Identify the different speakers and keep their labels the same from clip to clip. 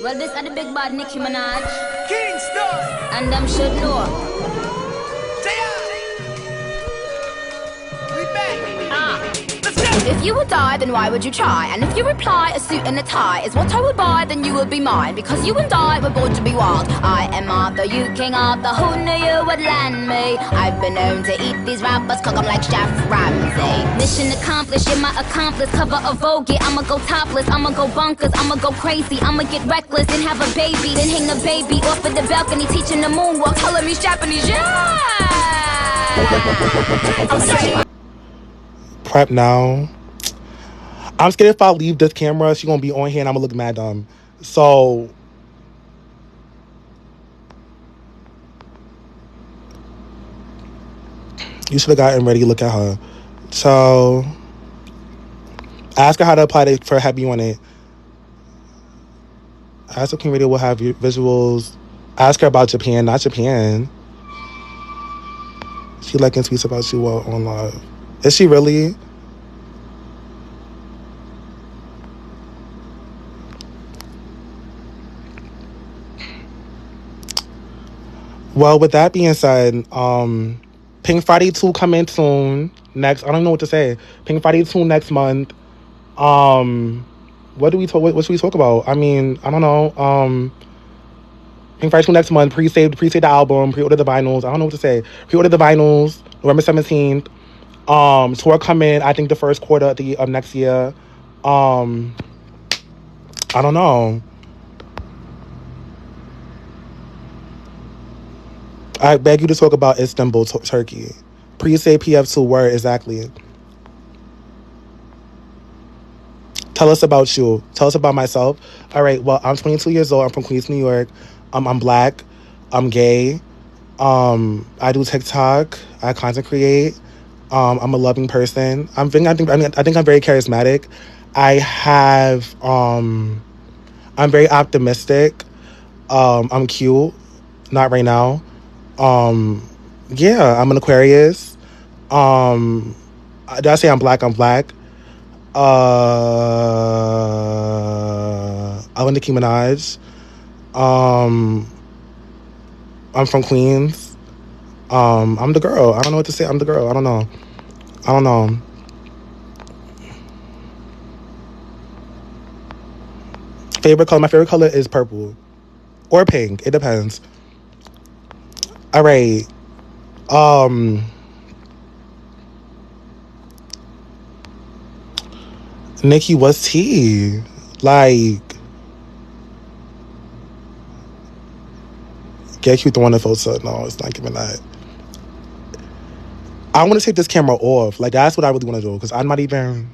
Speaker 1: Well, this are the big bad Nicki Minaj,
Speaker 2: Kingston.
Speaker 1: and them should know.
Speaker 2: We back. Let's go.
Speaker 3: If you would die, then why would you try? And if you reply, a suit and a tie is what I would buy, then you would be mine. Because you and I were born to be wild. I am Arthur, you King Arthur, who knew you would land me? I've been known to eat these rappers, cook 'em like Chef Ramsay.
Speaker 1: Mission accomplished, you're my accomplice. Cover of Vogue, yeah, I'ma go topless. I'ma go bonkers, I'ma go crazy. I'ma get reckless, then have a baby. Then hang the baby off of the balcony, teaching the moonwalk. Telling me Japanese, yeah!
Speaker 3: I'm sorry.
Speaker 4: Prep now. I'm scared if I leave this camera, she gonna be on here and I'm gonna look mad dumb. So you should have gotten ready. Look at her. So ask her how to apply for heavy on it. Ask her King Radio will have your visuals. Ask her about Japan, not Japan. She liking tweets about you on live. Is she really? Well, with that being said, Pink Friday 2 coming soon. Next, I don't know what to say. Pink Friday 2 next month. What do we talk? What should we talk about? I mean, I don't know. Pink Friday 2 next month. Pre-save the album. Pre-order the vinyls. I don't know what to say. Pre-order the vinyls. November 17th. Tour coming. I think the first quarter of next year. I don't know. I beg you to talk about Istanbul, Turkey. Pre-save PF2 word exactly. Tell us about you. Tell us about myself. All right. Well, I'm 22 years old. I'm from Queens, New York. I'm black. I'm gay. I do TikTok. I content create. I'm a loving person. I think I'm very charismatic. I'm very optimistic. I'm cute. Not right now. Yeah, I'm an Aquarius. Did I say I'm black? I'm black. I'm Nicki Minaj. I'm from Queens. I'm the girl. I don't know what to say. I'm the girl. I don't know. Favorite color? My favorite color is purple. Or pink. It depends. All right. Nicki, what's tea? Like, get you throwing a photo. No, it's not giving that. I want to take this camera off. Like, that's what I really want to do. Because I'm not even...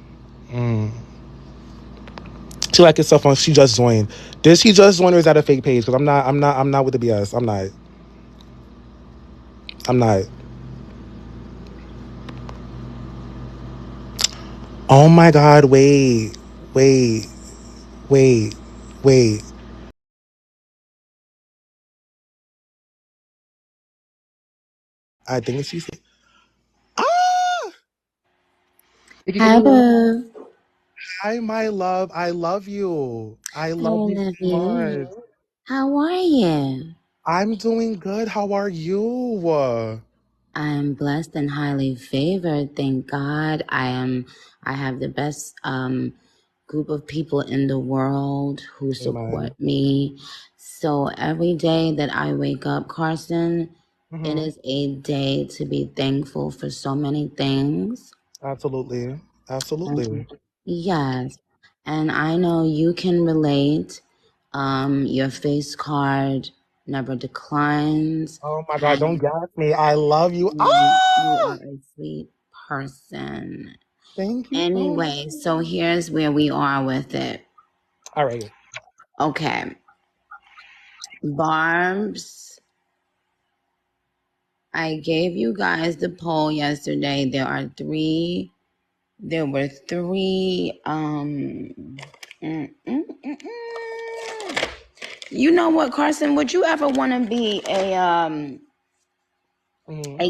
Speaker 4: She like herself on. She just joined. Did she just join or is that a fake page? Because I'm not with the BS. I'm not. Oh my God, wait. I think she's... Ah!
Speaker 5: Hi, boo.
Speaker 4: Hi, my love. I love you. I love you
Speaker 5: love
Speaker 4: so much.
Speaker 5: you. How are you?
Speaker 4: I'm doing good. How are you?
Speaker 5: I am blessed and highly favored. Thank God. I have the best group of people in the world who support me. So every day that I wake up, Carson, it is a day to be thankful for so many things.
Speaker 4: Absolutely.
Speaker 5: Yes. And I know you can relate. Your face card never declines.
Speaker 4: Oh my God, don't gas me. I love you.
Speaker 5: You are a sweet person.
Speaker 4: Thank you.
Speaker 5: Anyway, so here's where we are with it.
Speaker 4: All right.
Speaker 5: Okay. Barbz, I gave you guys the poll yesterday. There were three. You know what, Carson? Would you ever want to be a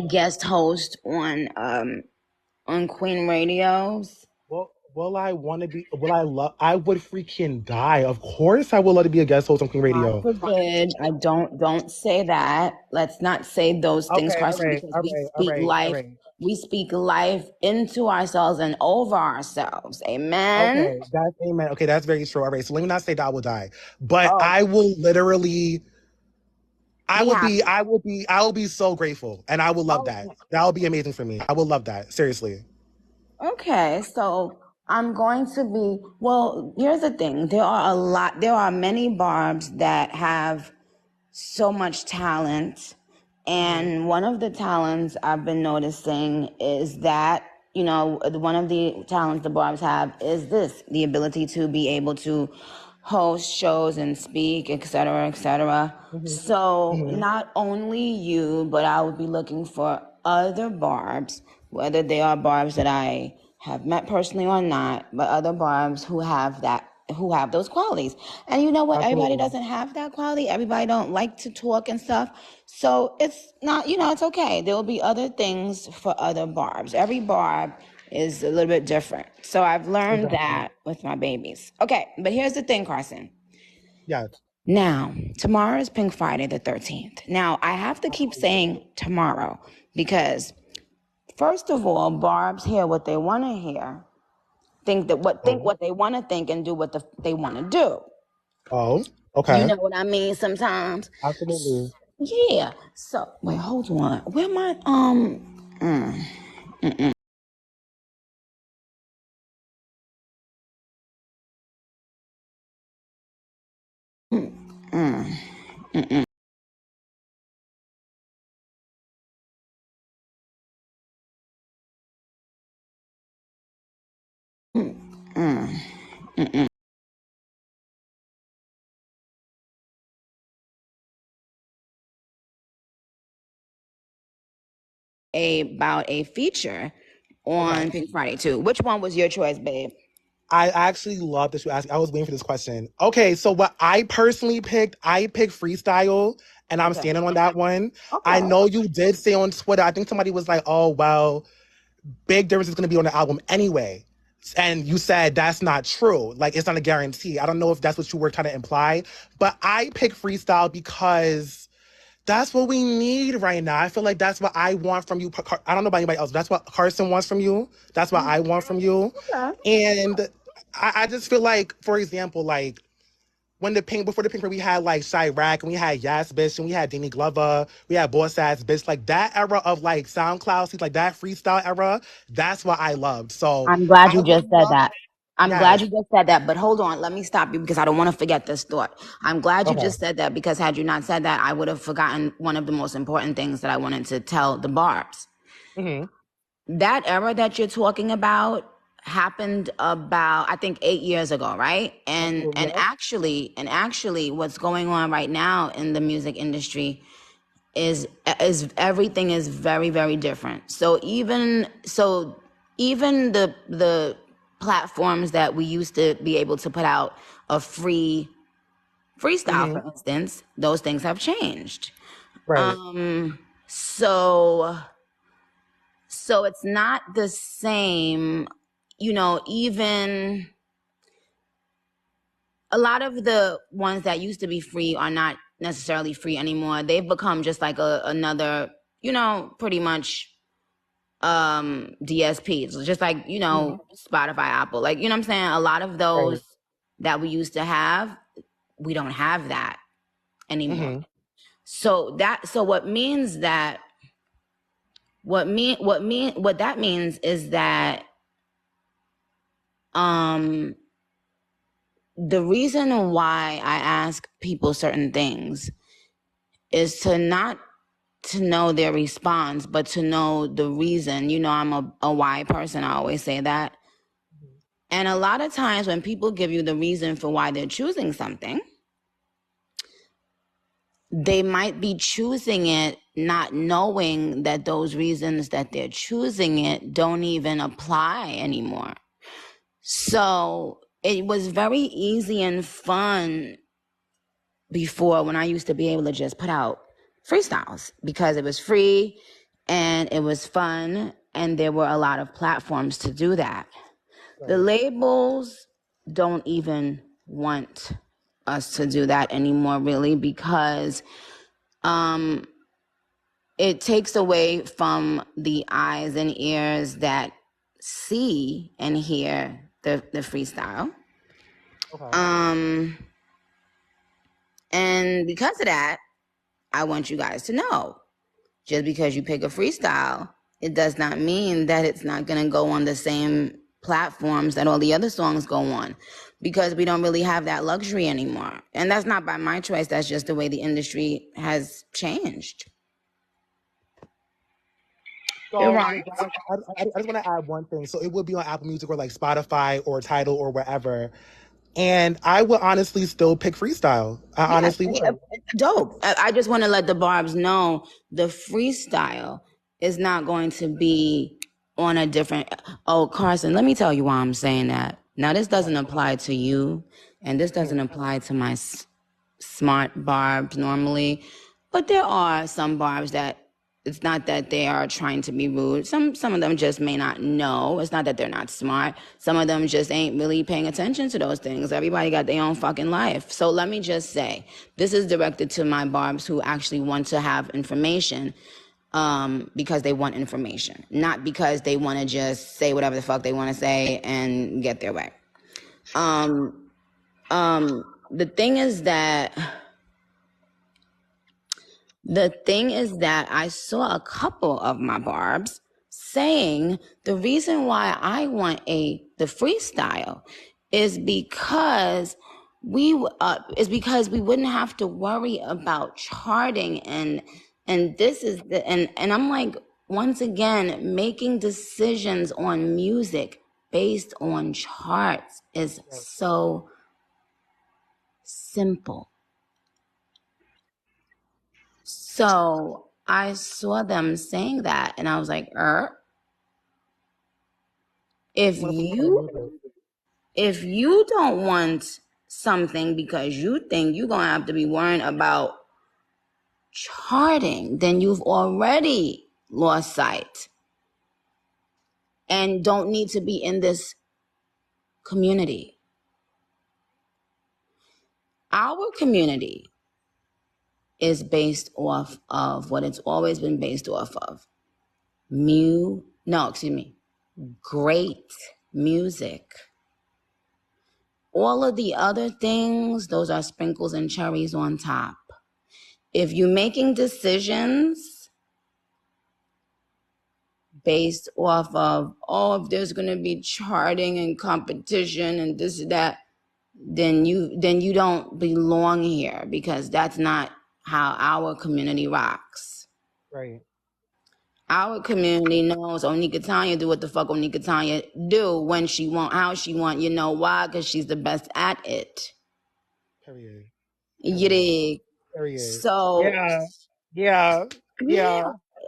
Speaker 5: guest host on Queen Radios?
Speaker 4: Well, Will I want to be? Will I love? I would freaking die. Of course, I would love to be a guest host on Queen
Speaker 5: God
Speaker 4: Radio.
Speaker 5: forbid. I don't say that. Let's not say those things,
Speaker 4: Okay, all
Speaker 5: Carson,
Speaker 4: right,
Speaker 5: because
Speaker 4: all
Speaker 5: we
Speaker 4: right, all
Speaker 5: speak
Speaker 4: right, all
Speaker 5: life.
Speaker 4: right.
Speaker 5: We speak life into ourselves and over ourselves. Amen.
Speaker 4: Okay, that's amen. Okay, that's very true. All right, so let me not say that I will die, but
Speaker 5: Oh,
Speaker 4: I will literally.
Speaker 5: be happy.
Speaker 4: I will be so grateful, and I will love
Speaker 5: Oh,
Speaker 4: that. That would be amazing for me. I will love that. Seriously.
Speaker 5: okay. So I'm going to be, well, here's the thing. There are many Barbs that have so much talent. And one of the talents I've been noticing is that, you know, one of the talents the Barbs have is this, the ability to be able to host shows and speak, et cetera, et cetera. So not only you, but I would be looking for other Barbs, whether they are Barbs that I have met personally or not, but other Barbs who have those qualities. And you know what? Everybody
Speaker 4: Absolutely.
Speaker 5: doesn't have that quality. Everybody don't like to talk and stuff. So it's not, you know, it's okay. There will be other things for other Barbs. Every Barb is a little bit different. So I've learned
Speaker 4: Exactly.
Speaker 5: that with my babies. Okay, but here's the thing, Carson.
Speaker 4: Yes.
Speaker 5: Now, tomorrow is Pink Friday the 13th. Now, I have to keep saying tomorrow because, first of all, Barbs hear what they want to hear, think what they want to think, and do what they want to do.
Speaker 4: Oh.
Speaker 5: You
Speaker 4: Okay.
Speaker 5: know what I mean? Sometimes.
Speaker 4: Absolutely.
Speaker 5: Yeah. So wait, hold on. Where my about a feature on
Speaker 4: Okay.
Speaker 5: Pink Friday too. Which one was your choice, babe?
Speaker 4: I actually love that you asked. I was waiting for this question. Okay, so what I personally picked, I picked freestyle, and I'm
Speaker 5: Okay.
Speaker 4: standing on that one. I
Speaker 5: Okay.
Speaker 4: know you did say on Twitter, I think somebody was like, oh, well, Big Difference is going to be on the album anyway. And you said that's not true. Like, it's not a guarantee. I don't know if that's what you were trying to imply, but I picked freestyle because that's what we need right now. I feel like that's what I want from you. I don't know about anybody else. That's what Carson wants from you. That's what I want from you.
Speaker 5: Okay.
Speaker 4: And I just feel like, for example, like before the Pink Parade, we had like Chirac and we had Yas Bitch and we had Danny Glover, we had Boss Ass Bitch, like that era of like SoundCloud, like that freestyle era. That's what I loved. So
Speaker 5: I'm glad
Speaker 4: I
Speaker 5: you
Speaker 4: would
Speaker 5: just said
Speaker 4: love,
Speaker 5: that. I'm glad
Speaker 4: yes.
Speaker 5: you just said that, but hold on, let me stop you because I don't want to forget this thought. I'm glad you
Speaker 4: Okay.
Speaker 5: just said that because had you not said that, I would have forgotten one of the most important things that I wanted to tell the Barbs.
Speaker 4: Mm-hmm.
Speaker 5: That era that you're talking about happened about I think 8 years ago, right? And
Speaker 4: Absolutely.
Speaker 5: and
Speaker 4: Yep.
Speaker 5: actually what's going on right now in the music industry is everything is very, very different. So even the platforms that we used to be able to put out a freestyle,
Speaker 4: Mm-hmm.
Speaker 5: for instance, those things have changed.
Speaker 4: Right.
Speaker 5: So it's not the same, you know, even a lot of the ones that used to be free are not necessarily free anymore. They've become just like another, you know, pretty much DSPs, just like, you
Speaker 4: Mm-hmm.
Speaker 5: know, Spotify, Apple, like, you know what I'm saying? A lot of
Speaker 4: Right.
Speaker 5: those that we used to have, we don't have that anymore.
Speaker 4: Mm-hmm.
Speaker 5: So what that means is that the reason why I ask people certain things is to not to know their response, but to know the reason. You know, I'm a why person. I always say that. And a lot of times when people give you the reason for why they're choosing something, they might be choosing it not knowing that those reasons that they're choosing it don't even apply anymore. So it was very easy and fun before when I used to be able to just put out freestyles because it was free and it was fun and there were a lot of platforms to do that. The labels don't even want us to do that anymore, really, because it takes away from the eyes and ears that see and hear the freestyle. Okay. And because of that, I want you guys to know, just because you pick a freestyle, it does not mean that it's not going to go on the same platforms that all the other songs go on, because we don't really have that luxury anymore. And that's not by my choice. That's just the way the industry has changed.
Speaker 4: So I just want to add one thing. So it would be on Apple Music or like Spotify or Tidal or wherever. And I would honestly still pick freestyle. I honestly would.
Speaker 5: Dope. I just want to let the Barbz know the freestyle is not going to be on a different... Oh, Carson, let me tell you why I'm saying that. Now, this doesn't apply to you, and this doesn't apply to my smart Barbz normally, but there are some Barbz that it's not that they are trying to be rude. Some of them just may not know. It's not that they're not smart. Some of them just ain't really paying attention to those things. Everybody got their own fucking life. So let me just say, this is directed to my Barbz who actually want to have information because they want information, not because they want to just say whatever the fuck they want to say and get their way. The thing is that I saw a couple of my Barbz saying the reason why I want the freestyle is because we wouldn't have to worry about charting and this is and I'm like, once again, making decisions on music based on charts is so simple. So I saw them saying that, and I was like, if you don't want something because you think you're going to have to be worrying about charting, then you've already lost sight and don't need to be in this community. Our community is based off of what it's always been based off of. Great music. All of the other things, those are sprinkles and cherries on top. If you're making decisions based off of, if there's going to be charting and competition and this and that, then you don't belong here, because that's not how our community rocks.
Speaker 4: Right.
Speaker 5: Our community knows Onika Tanya do what the fuck Onika Tanya do when she want, how she want. You know why? Because she's the best at it.
Speaker 4: Period.
Speaker 5: You dig?
Speaker 4: Period.
Speaker 5: So
Speaker 4: yeah.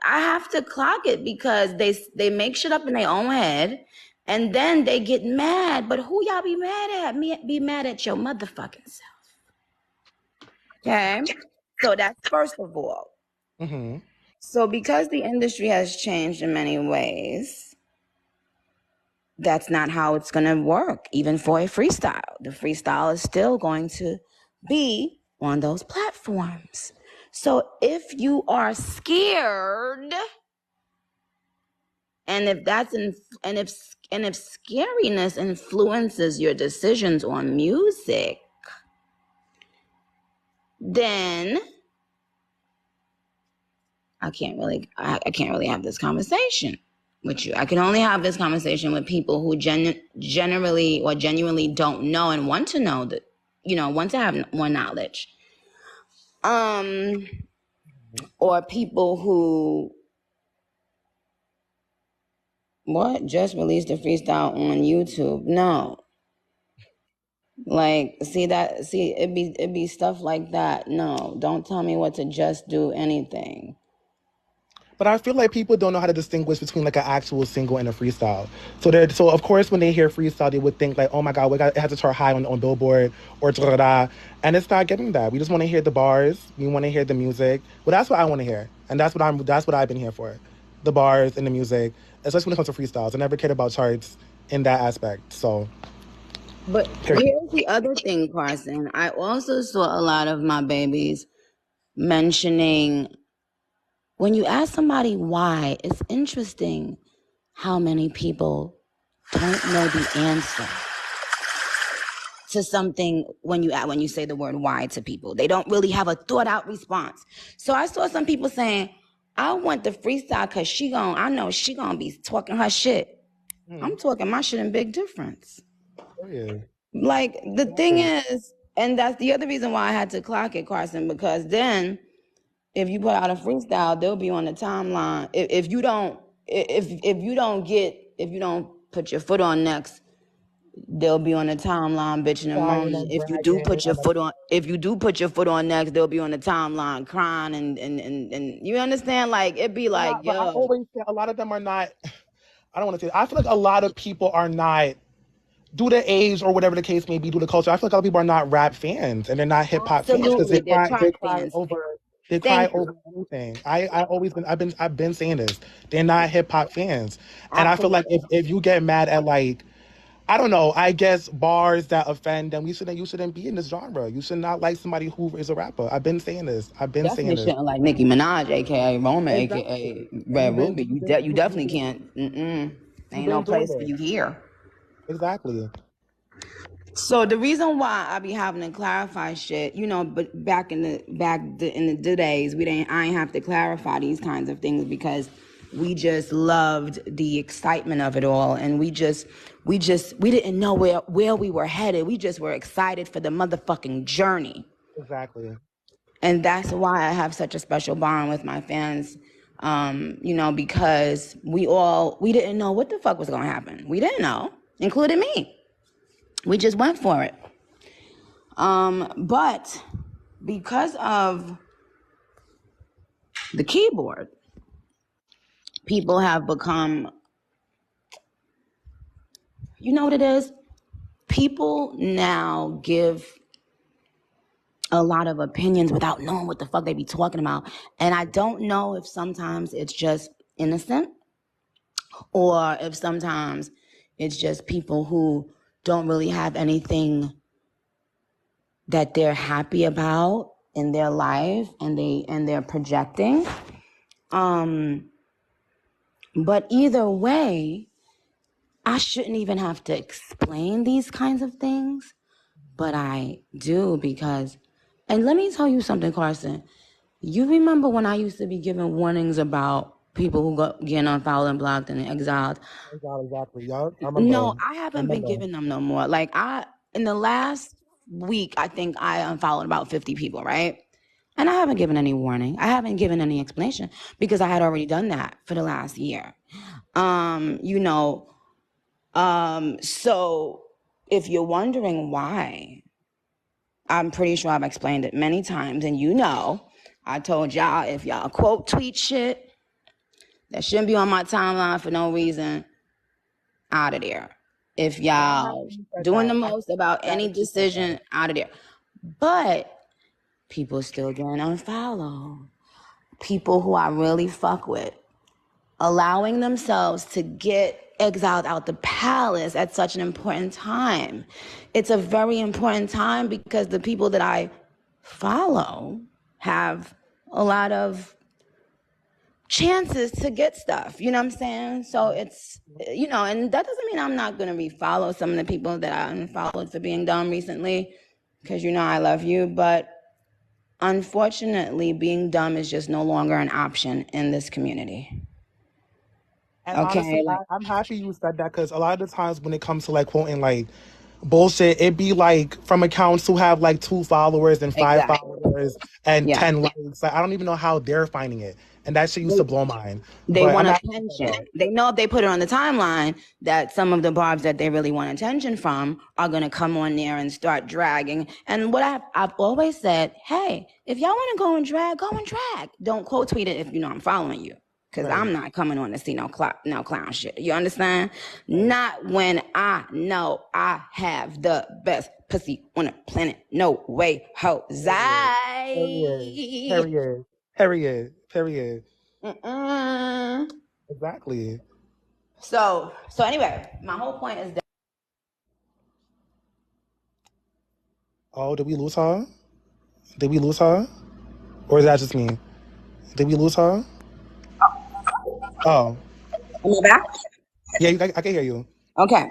Speaker 5: I have to clock it, because they make shit up in their own head, and then they get mad. But who y'all be mad at? Be mad at your motherfucking self. Okay? So that's first of all.
Speaker 4: Mm-hmm.
Speaker 5: So because the industry has changed in many ways, that's not how it's going to work, even for a freestyle. The freestyle is still going to be on those platforms. So if you are scared, and if scariness influences your decisions on music, then I can't really have this conversation with you. I can only have this conversation with people who genuinely don't know and want to know that, want to have more knowledge. Or people who just released a freestyle on YouTube. No. Like, it'd be stuff like that. No, don't tell me what to just do anything.
Speaker 4: But I feel like people don't know how to distinguish between like an actual single and a freestyle. So of course when they hear freestyle, they would think like, oh my God, it has to chart high on Billboard or da. And it's not getting that. We just want to hear the bars. We want to hear the music. Well, that's what I want to hear, and that's what I've been here for, the bars and the music, especially when it comes to freestyles. I never cared about charts in that aspect. So,
Speaker 5: but here's the other thing, Carson. I also saw a lot of my babies mentioning, when you ask somebody why, it's interesting how many people don't know the answer to something when you say the word why to people. They don't really have a thought out response. So I saw some people saying, I want the freestyle because I know she gonna be talking her shit. I'm talking my shit in Big Difference.
Speaker 4: Oh, yeah.
Speaker 5: Like, the thing is, and that's the other reason why I had to clock it, Carson, because then if you put out a freestyle, they'll be on the timeline. If you don't put your foot on next, they'll be on the timeline bitching and moaning. If you do put your foot on next, they'll be on the timeline crying and you understand? Like, it'd be like, yo.
Speaker 4: I always say a lot of them are not. I don't want to say. I feel like a lot of people are not, due to age or whatever the case may be, due to culture. I feel like a lot of people are not rap fans and they're not hip hop fans because they cry over anything. I've been saying this. They're not hip hop fans, and I feel like if you get mad at, like, I don't know, I guess bars that offend, then you shouldn't be in this genre. You should not like somebody who is a rapper. I've been saying this.
Speaker 5: Definitely shouldn't like Nicki Minaj, aka Roma, aka Red Ruby. You definitely can't. Ain't no place for you here.
Speaker 4: Exactly.
Speaker 5: So the reason why I be having to clarify shit, but back in the days, I ain't have to clarify these kinds of things because we just loved the excitement of it all, and we didn't know where we were headed. We just were excited for the motherfucking journey.
Speaker 4: Exactly.
Speaker 5: And that's why I have such a special bond with my fans, because we didn't know what the fuck was gonna happen. We didn't know, including me. We just went for it. But because of the keyboard, people have become, you know what it is? People now give a lot of opinions without knowing what the fuck they be talking about. And I don't know if sometimes it's just innocent or if sometimes it's just people who don't really have anything that they're happy about in their life and they're projecting. But either way, I shouldn't even have to explain these kinds of things, but I do because, and let me tell you something, Carson. You remember when I used to be giving warnings about people who got getting unfollowed and blocked and exiled?
Speaker 4: Exactly. Yeah, I remember.
Speaker 5: No, I haven't been giving them no more. Like, in the last week, I think I unfollowed about 50 people, right? And I haven't given any warning. I haven't given any explanation because I had already done that for the last year. So if you're wondering why, I'm pretty sure I've explained it many times. And I told y'all, if y'all quote tweet shit that shouldn't be on my timeline for no reason, out of there. If y'all doing the most about any decision, out of there. But people still getting unfollowed. People who I really fuck with, allowing themselves to get exiled out the palace at such an important time. It's a very important time because the people that I follow have a lot of chances to get stuff, you know what I'm saying? So it's, and that doesn't mean I'm not going to refollow some of the people that I unfollowed for being dumb recently, because I love you, but unfortunately, being dumb is just no longer an option in this community.
Speaker 4: And honestly, I'm happy you said that because a lot of the times when it comes to like quoting like bullshit, it be like from accounts who have like 2 followers and 5 followers and 10 likes. Like, I don't even know how they're finding it. And that shit used to blow mine.
Speaker 5: They want attention. They know if they put it on the timeline that some of the Barbs that they really want attention from are going to come on there and start dragging. And what I've always said, hey, if y'all want to go and drag. Don't quote tweet it if I'm following you. Because I'm not coming on to see no clown shit. You understand? Not when I know I have the best pussy on the planet. No way, Jose.
Speaker 4: Period. Exactly.
Speaker 5: So anyway, my whole point is that.
Speaker 4: Oh, did we lose her? Did we lose her? Or is that just me? Did we lose her? Oh.
Speaker 5: Am I back?
Speaker 4: Yeah, I can hear you.
Speaker 5: Okay.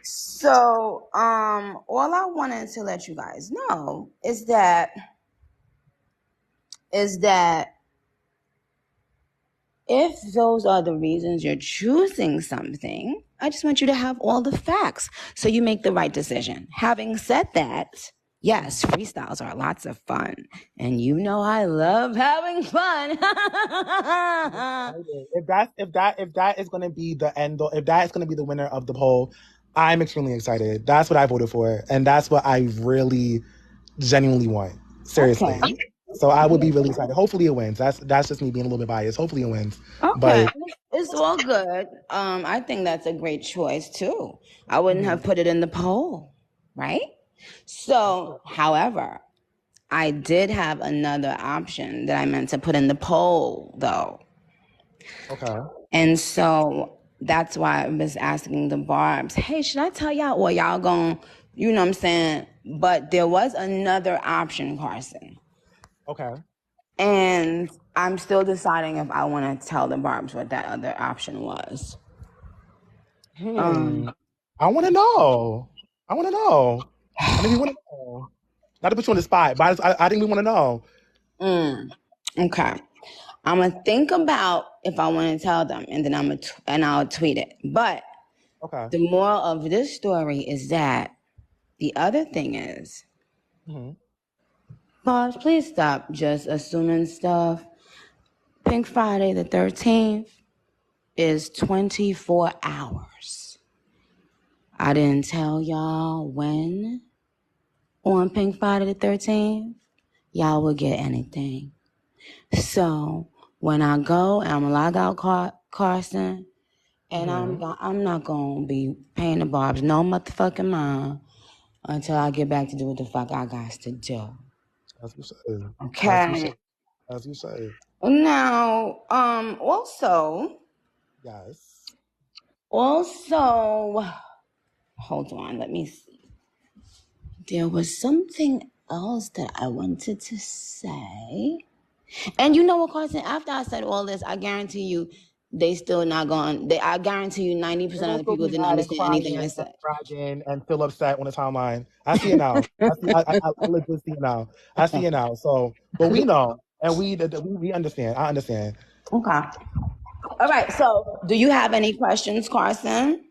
Speaker 5: So, all I wanted to let you guys know is that if those are the reasons you're choosing something, I just want you to have all the facts so you make the right decision. Having said that, yes, freestyles are lots of fun. And you know I love having fun.
Speaker 4: If that is gonna be the end, if that is gonna be the winner of the poll, I'm extremely excited. That's what I voted for, and that's what I really genuinely want. Seriously. Okay. So I would be really excited. Hopefully it wins. That's just me being a little bit biased. Hopefully it wins.
Speaker 5: Okay. But it's all good. I think that's a great choice too. I wouldn't have put it in the poll, right? So, however, I did have another option that I meant to put in the poll though.
Speaker 4: Okay.
Speaker 5: And so that's why I was asking the Barbs, hey, should I tell y'all or y'all going, you know what I'm saying? But there was another option, Carson.
Speaker 4: Okay.
Speaker 5: And I'm still deciding if I want to tell the Barbs what that other option was.
Speaker 4: I want to know. I want to know. I think we want to know. Not to put you on the spot, but I think we want to know.
Speaker 5: Okay. I'm going to think about if I want to tell them, and then I'll tweet it. But the moral of this story is that the other thing is, Barbz, please stop just assuming stuff. Pink Friday the 13th is 24 hours. I didn't tell y'all when on Pink Friday the 13th y'all will get anything. So when I go and I'm gonna log out Carson, and I'm not gonna be paying the Barbz no motherfucking mind until I get back to do what the fuck I got to do.
Speaker 4: As you say.
Speaker 5: Okay.
Speaker 4: As you say.
Speaker 5: Now, also.
Speaker 4: Yes.
Speaker 5: Also, hold on, let me see. There was something else that I wanted to say. And you know what, Carson, after I said all this, I guarantee you they still not going. I guarantee you 90% of the people didn't understand anything I said.
Speaker 4: And feel upset on the timeline. I see it now. I legit see it now. I see it now. So, but we know, and we understand. I understand.
Speaker 5: Okay. All right. So, do you have any questions, Carson,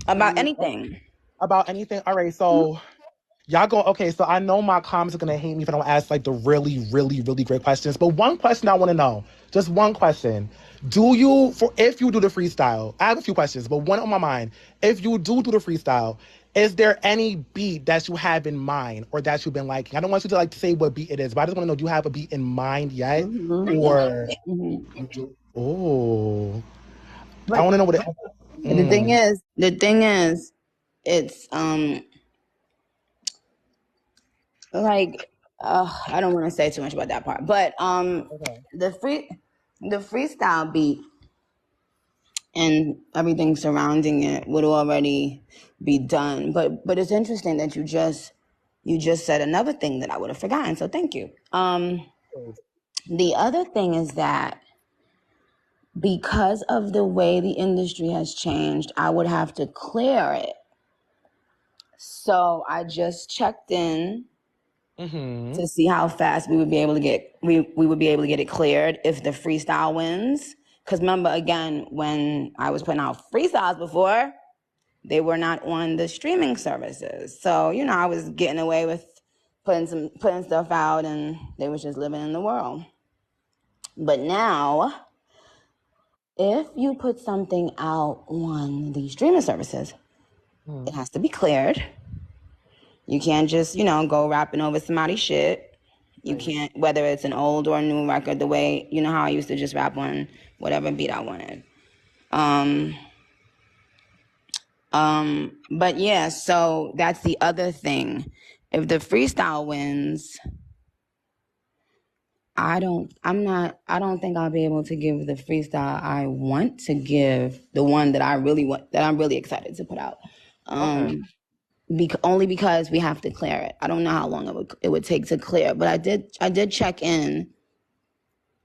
Speaker 5: about anything?
Speaker 4: About anything? All right. So. Y'all go, okay, so I know my comments are going to hate me if I don't ask, like, the really, really, really great questions. But one question I want to know, just one question. If you do the freestyle, I have a few questions, but one on my mind. If you do the freestyle, is there any beat that you have in mind or that you've been liking? I don't want you to, like, say what beat it is, but I just want to know, do you have a beat in mind yet? Or, oh. I want to know what it is.
Speaker 5: The thing is, it's, like I don't want to say too much about that part, but the freestyle beat and everything surrounding it would already be done, but it's interesting that you just said another thing that I would have forgotten, so thank you. The other thing is that because of the way the industry has changed, I would have to clear it. So I just checked in to see how fast we would be able to get it cleared if the freestyle wins. Because remember, again, when I was putting out freestyles before, they were not on the streaming services. So, you know, I was getting away with putting stuff out and they was just living in the world. But now, if you put something out on the streaming services, it has to be cleared. You can't just, go rapping over somebody's shit. You can't, whether it's an old or a new record, the way, you know how I used to just rap on whatever beat I wanted. But yeah, so that's the other thing. If the freestyle wins, I don't think I'll be able to give the freestyle I want to give, the one that I really want, that I'm really excited to put out.
Speaker 4: Okay.
Speaker 5: Only because we have to clear it. I don't know how long it would take to clear, but I did check in.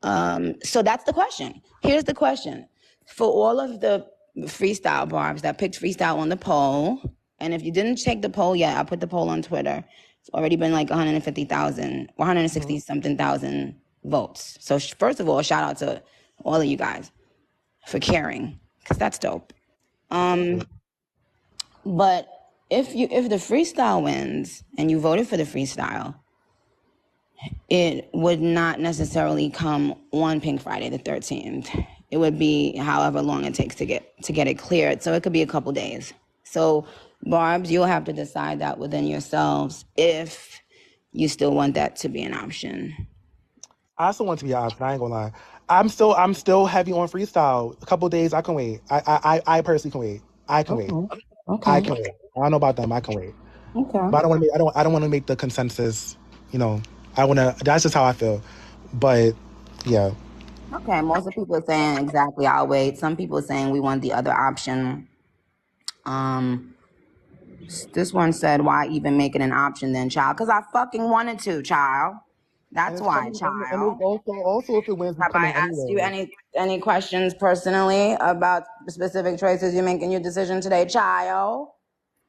Speaker 5: So that's the question. Here's the question. For all of the freestyle Barbs that picked freestyle on the poll, and if you didn't check the poll yet, I put the poll on Twitter. It's already been like 150,000, 160 something thousand votes. So first of all, shout out to all of you guys for caring, because that's dope. But if the freestyle wins and you voted for the freestyle, it would not necessarily come on Pink Friday the 13th. It would be however long it takes to get it cleared. So it could be a couple days. So Barbz, you'll have to decide that within yourselves if you still want that to be an option.
Speaker 4: I still want it to be an option. I ain't gonna lie. I'm still heavy on freestyle. A couple days, I can wait. I personally can wait. I can wait.
Speaker 5: Okay.
Speaker 4: I can wait. I don't know about them. I can wait.
Speaker 5: Okay.
Speaker 4: But I don't want to make the consensus. You know, that's just how I feel. But yeah.
Speaker 5: Okay. Most of the people are saying exactly, I'll wait. Some people are saying we want the other option. This one said, why even make it an option then, child? Because I fucking wanted to, child. That's why, child.
Speaker 4: And also if it wins, it's
Speaker 5: Have I
Speaker 4: coming
Speaker 5: asked you
Speaker 4: anyway.
Speaker 5: any questions personally about specific choices you make in your decision today, child?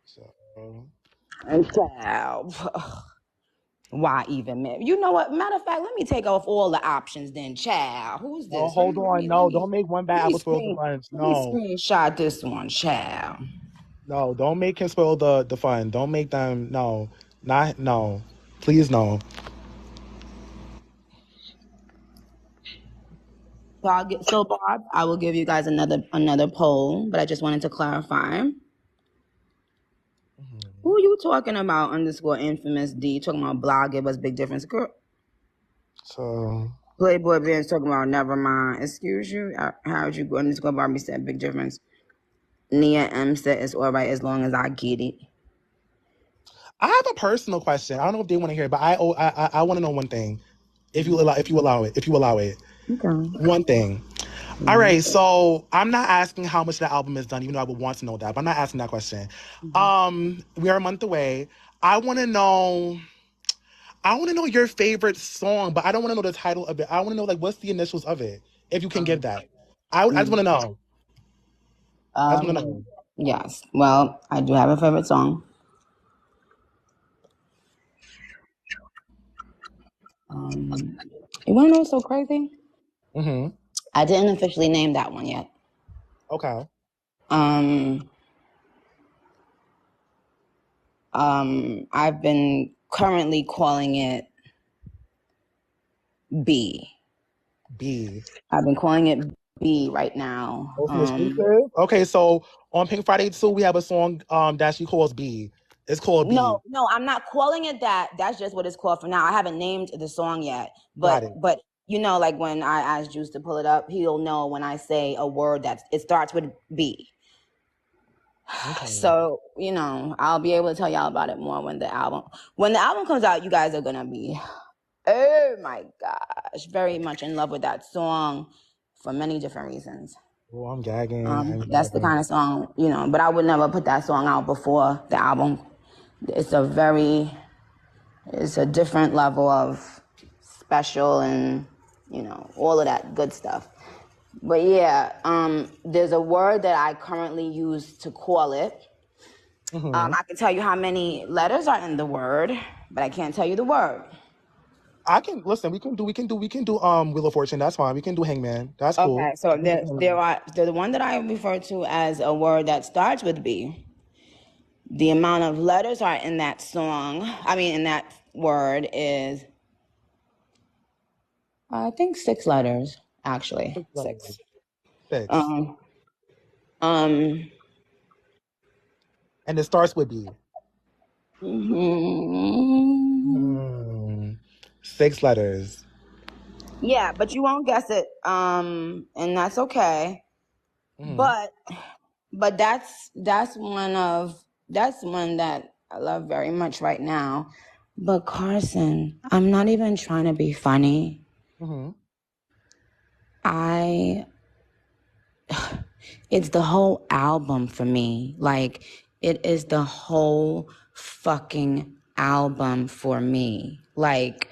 Speaker 4: So,
Speaker 5: Child. Why even? You know what? Matter of fact, let me take off all the options then, child. Who's this?
Speaker 4: hold on. No, don't make one bad apple spoil the bunch.
Speaker 5: Let me
Speaker 4: No.
Speaker 5: screenshot this one, child.
Speaker 4: No, don't make him spoil the fun. Don't make them. No. Please, no.
Speaker 5: So Barb, I will give you guys another poll, but I just wanted to clarify. Who you talking about? _infamous D talking about blog give us big difference, girl.
Speaker 4: So
Speaker 5: Playboy Ben's talking about never mind. Excuse you. How'd you go? Barbie said big difference. Nia M said it's all right as long as I get it.
Speaker 4: I have a personal question. I don't know if they want to hear it, but I want to know one thing. If you allow it.
Speaker 5: Okay.
Speaker 4: One thing. All right, so I'm not asking how much the album is done, even though I would want to know that, but I'm not asking that question. We are a month away. I want to know your favorite song, but I don't want to know the title of it. I want to know, like, what's the initials of it, if you can give that. I just want to know. I just want to know.
Speaker 5: Yes. Well, I do have a favorite song. You want to know what's so crazy?
Speaker 4: Mm-hmm.
Speaker 5: I didn't officially name that one yet.
Speaker 4: Okay.
Speaker 5: I've been currently calling it B. I've been calling it B right now.
Speaker 4: Okay, so on Pink Friday 2, we have a song that she calls B. It's called B.
Speaker 5: No, I'm not calling it that. That's just what it's called for now. I haven't named the song yet. But you know, like when I ask Juice to pull it up, he'll know when I say a word that it starts with B. Okay. So, you know, I'll be able to tell y'all about it more when the album comes out. You guys are gonna be, oh my gosh, very much in love with that song for many different reasons.
Speaker 4: Oh, I'm gagging.
Speaker 5: That's the kind of song, you know, but I would never put that song out before the album. It's a different level of special and, you know, all of that good stuff. But yeah, there's a word that I currently use to call it. Mm-hmm. I can tell you how many letters are in the word, but I can't tell you the word.
Speaker 4: I can listen. We can do Wheel of Fortune. That's fine. We can do Hangman. That's cool.
Speaker 5: Okay, so they're the one that I refer to as a word that starts with B. The amount of letters are in that song. In that word is, I think 6 letters. Actually, 6.
Speaker 4: And it starts with B. 6 letters.
Speaker 5: Yeah, but you won't guess it. And that's okay. But that's one that I love very much right now. But Carson, I'm not even trying to be funny.
Speaker 4: Mm-hmm.
Speaker 5: It's the whole album for me. Like, it is the whole fucking album for me. Like,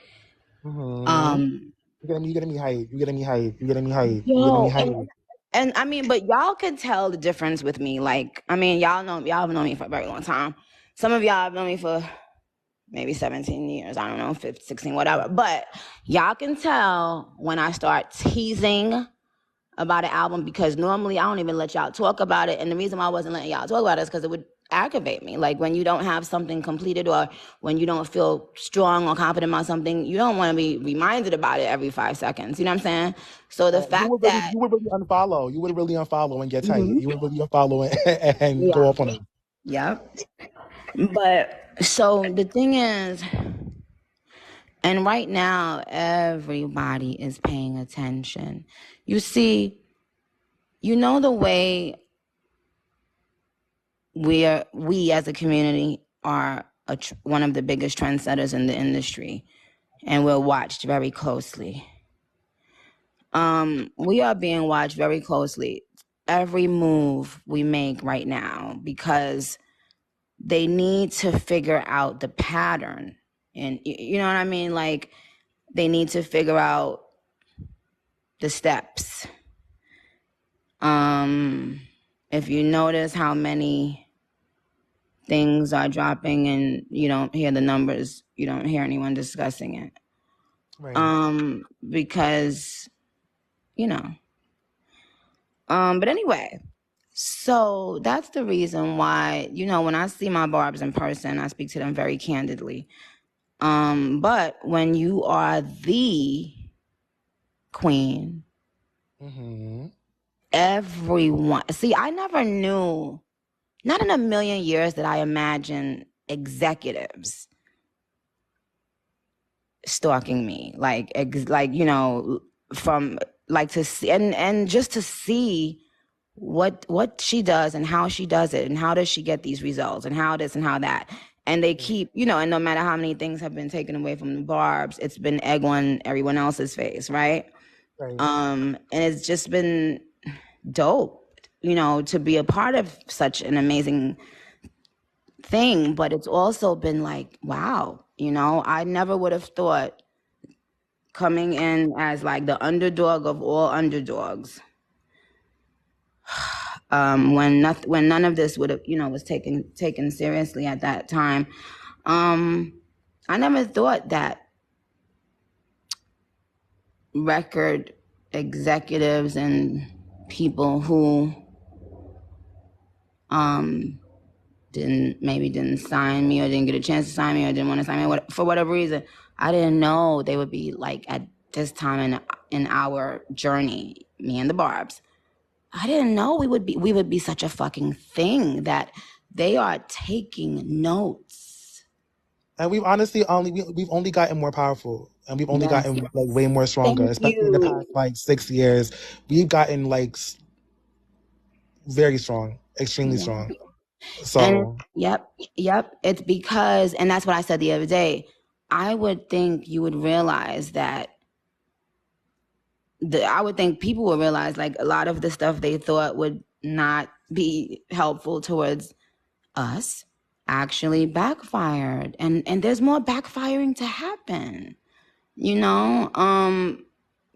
Speaker 4: Mm-hmm. You're getting me hype. You're getting me hype. You're getting me hype. You're getting me
Speaker 5: yo,
Speaker 4: hype.
Speaker 5: and I mean, but y'all could tell the difference with me. Like, I mean, y'all have known me for a very long time. Some of y'all have known me for maybe 17 years. I don't know, 15, 16, whatever. But y'all can tell when I start teasing about an album, because normally I don't even let y'all talk about it. And the reason why I wasn't letting y'all talk about it is because it would aggravate me. Like, when you don't have something completed, or when you don't feel strong or confident about something, you don't want to be reminded about it every 5 seconds. You know what I'm saying? So the fact that
Speaker 4: you would really unfollow. You would really unfollow and get tight.
Speaker 5: Mhm.
Speaker 4: You would really unfollow and
Speaker 5: Yeah.
Speaker 4: go off on it.
Speaker 5: Yep. But so the thing is, and right now everybody is paying attention. You see, you know, the way we as a community are one of the biggest trendsetters in the industry, and we're watched very closely. We are being watched very closely. Every move we make right now, because they need to figure out the pattern. And you know what I mean? Like, they need to figure out the steps. If you notice how many things are dropping and you don't hear the numbers, you don't hear anyone discussing it. Right. Because, you know. But anyway, so that's the reason why, you know, when I see my Barbz in person, I speak to them very candidly. But when you are the queen, mm-hmm. Everyone, see, I never knew, not in a million years did I imagine executives stalking me, like, you know, from, like, to see, and just to see what she does and how she does it and how does she get these results and how this and how that. And they keep, you know, and no matter how many things have been taken away from the Barbz, it's been egg on everyone else's face, right? And it's just been dope, you know, to be a part of such an amazing thing. But it's also been like, wow, you know, I never would have thought, coming in as like the underdog of all underdogs, when none of this would have, you know, was taken seriously at that time. I never thought that record executives and people who didn't sign me, or didn't get a chance to sign me, or didn't want to sign me for whatever reason, I didn't know they would be like, at this time in our journey, me and the Barbz, I didn't know we would be such a fucking thing, that they are taking notes.
Speaker 4: And we've honestly we've only gotten more powerful, and we've only gotten like way more stronger, especially in the past like 6 years. We've gotten like very strong, extremely strong. So
Speaker 5: and yep, it's because, and that's what I said the other day, I would think you would realize that I would think people would realize, like, a lot of the stuff they thought would not be helpful towards us actually backfired, and there's more backfiring to happen, you know,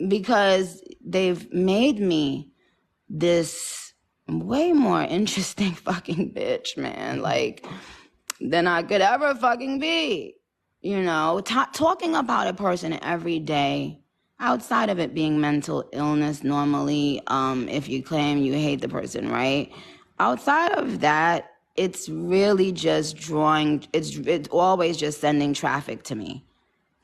Speaker 5: because they've made me this way more interesting fucking bitch, man, like, than I could ever fucking be, you know, talking about a person every day, outside of it being mental illness normally, if you claim you hate the person, right? Outside of that, it's really just it's always just sending traffic to me.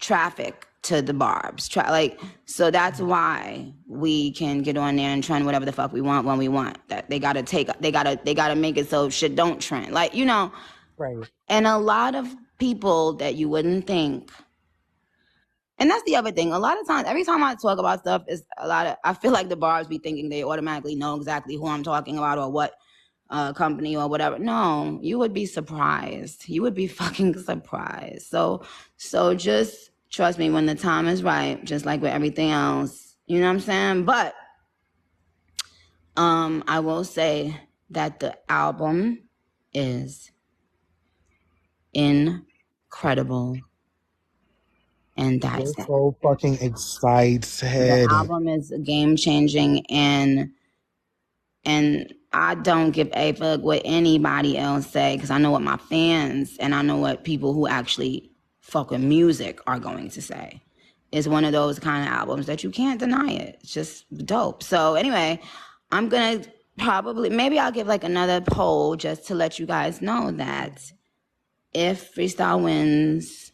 Speaker 5: Traffic to the Barbz. Like, so that's why we can get on there and trend whatever the fuck we want when we want. That they gotta make it so shit don't trend. Like, you know. Right. And a lot of people that you wouldn't think. And that's the other thing. A lot of times, every time I talk about stuff, I feel like the Barbz be thinking they automatically know exactly who I'm talking about or what company or whatever. No, you would be surprised. You would be fucking surprised. So just Trust me, when the time is right, just like with everything else, you know what I'm saying? But I will say that the album is incredible. And that's
Speaker 4: We're so fucking excited.
Speaker 5: The album is game-changing, and I don't give a fuck what anybody else say, because I know what my fans and I know what people who actually fuck with music are going to say. It's one of those kind of albums that you can't deny it. It's just dope. So anyway, I'm going to maybe I'll give like another poll just to let you guys know that if Freestyle wins,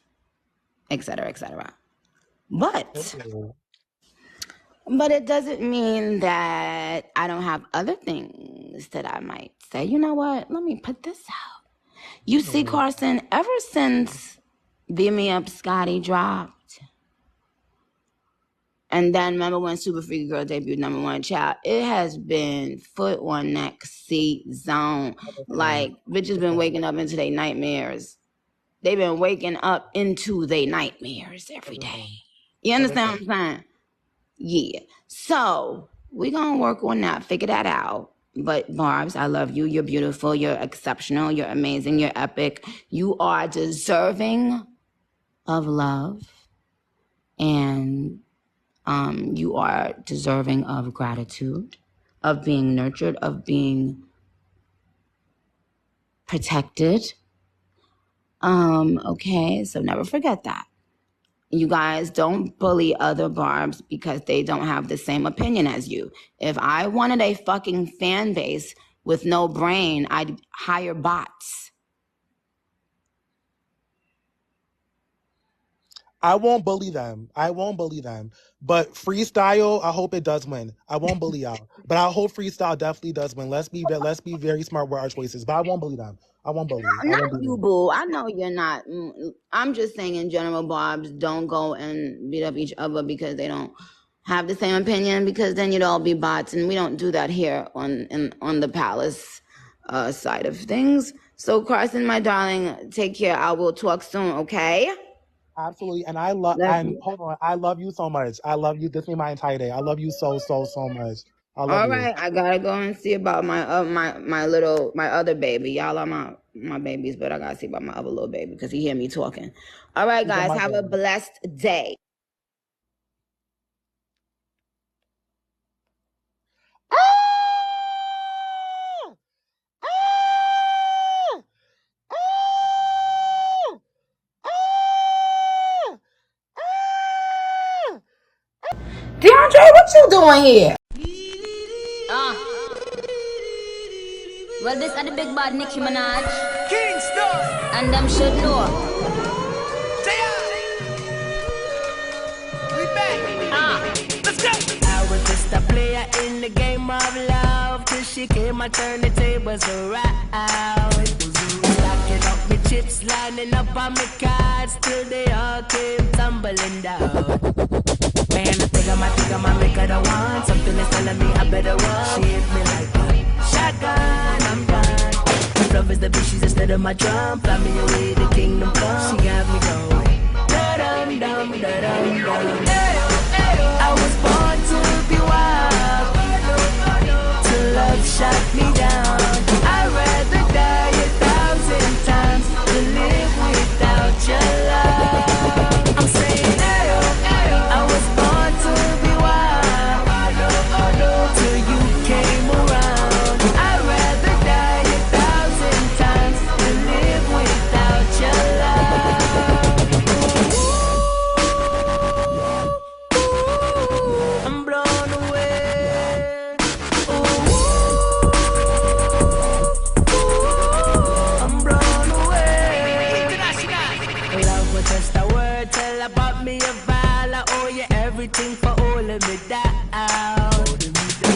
Speaker 5: etc., etc. But it doesn't mean that I don't have other things that I might say. You know what? Let me put this out. You see, Carson, ever since Beat Me Up Scotty dropped, and then remember when Super Freaky Girl debuted #1 child, it has been foot on neck seat zone. Like, bitches been waking up into their nightmares. They've been waking up into their nightmares every day. You understand what I'm saying? Yeah. So we're going to work on that, figure that out. But Barbz, I love you. You're beautiful. You're exceptional. You're amazing. You're epic. You are deserving of love. And you are deserving of gratitude, of being nurtured, of being protected. Okay, so never forget that. You guys don't bully other Barbs because they don't have the same opinion as you. If I wanted a fucking fan base with no brain, I'd hire bots.
Speaker 4: I won't bully them. But Freestyle, I hope it does win. I won't bully y'all. But I hope Freestyle definitely does win. Let's be very smart with our choices. But I won't bully them. I won't bully.
Speaker 5: Not you, boo. I know you're not. I'm just saying in general, Barbs, don't go and beat up each other because they don't have the same opinion, because then you'd all be bots, and we don't do that here on the Palace side of things. So Carson, my darling, take care. I will talk soon, okay?
Speaker 4: Absolutely. And I love you so much. I love you. This made my entire day. I love you so much. I love you. All right,
Speaker 5: I gotta go and see about my other baby. Y'all are my babies, but I gotta see about my other little baby because he hear me talking. All right, guys, have a blessed day. DeAndre, what you doing here?
Speaker 1: Well, this are the big bad Nicki Minaj.
Speaker 2: Kingston.
Speaker 1: And them should know.
Speaker 2: We back. Let's go. I was just a player in the game of love till she came and turned the tables around. Stacking up my chips, lining up on my cards till they all came tumbling down. Man, I think I make her the one. Something is telling me I better run. She hit me like a shotgun, I'm done. My love is the bitch, she's instead of my drum. Fly me away, the kingdom come. She got me going. Da-dum-dum, da-dum-dum. I was born to be wild. Till love shot me down. I'd rather die 1,000 times than live without your love. I'm saying I was born to be wild. Till you came around. I'd rather die 1,000 times than live without your love. I'm blown away. I'm blown away. Love was just a word, tell about me a vow. I owe you everything for holding me down.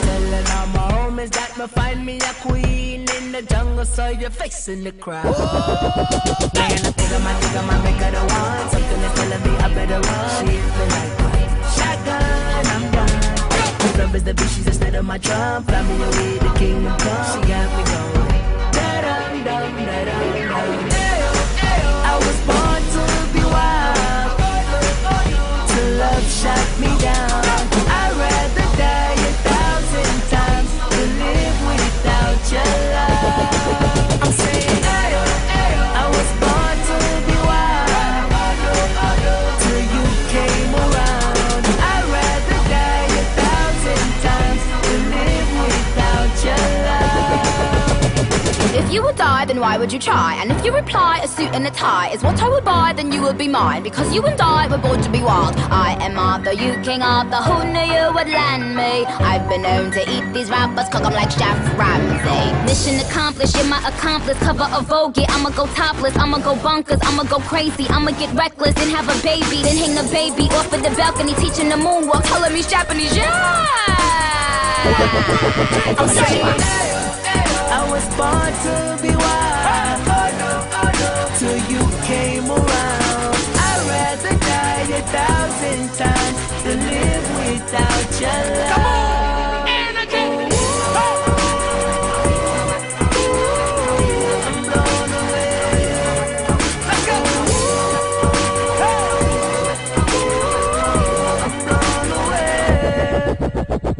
Speaker 2: Telling all my homies that me find me a queen in the jungle, so you're facing the crowd. Man, I think I might make her the one. Something is telling me I better run. She hit me like a shotgun, I'm done. My love is the bitch, she's instead of my drum. Fly me away, the kingdom come. She got me going. Da-dum-dum, da-dum-dum. I was born to be wild.
Speaker 3: reply, then why would you try? And if you reply, a suit and a tie is what I would buy, then you would be mine. Because you and I were born to be wild. I am Arthur, you King Arthur, who knew you would land me? I've been known to eat these rappers, cook 'em like Chef Ramsay.
Speaker 1: Mission accomplished, you're my accomplice. Cover of Vogue, yeah, I'ma go topless. I'ma go bonkers, I'ma go crazy. I'ma get reckless and have a baby. Then hang the baby off of the balcony, teaching the moonwalk. Color me Japanese, yeah!
Speaker 2: I'm saying, I was born to be wild. Till you came around. I'd rather die 1,000 times than live without your love. Come on, energy. I'm blown away. Let's go. I'm blown away.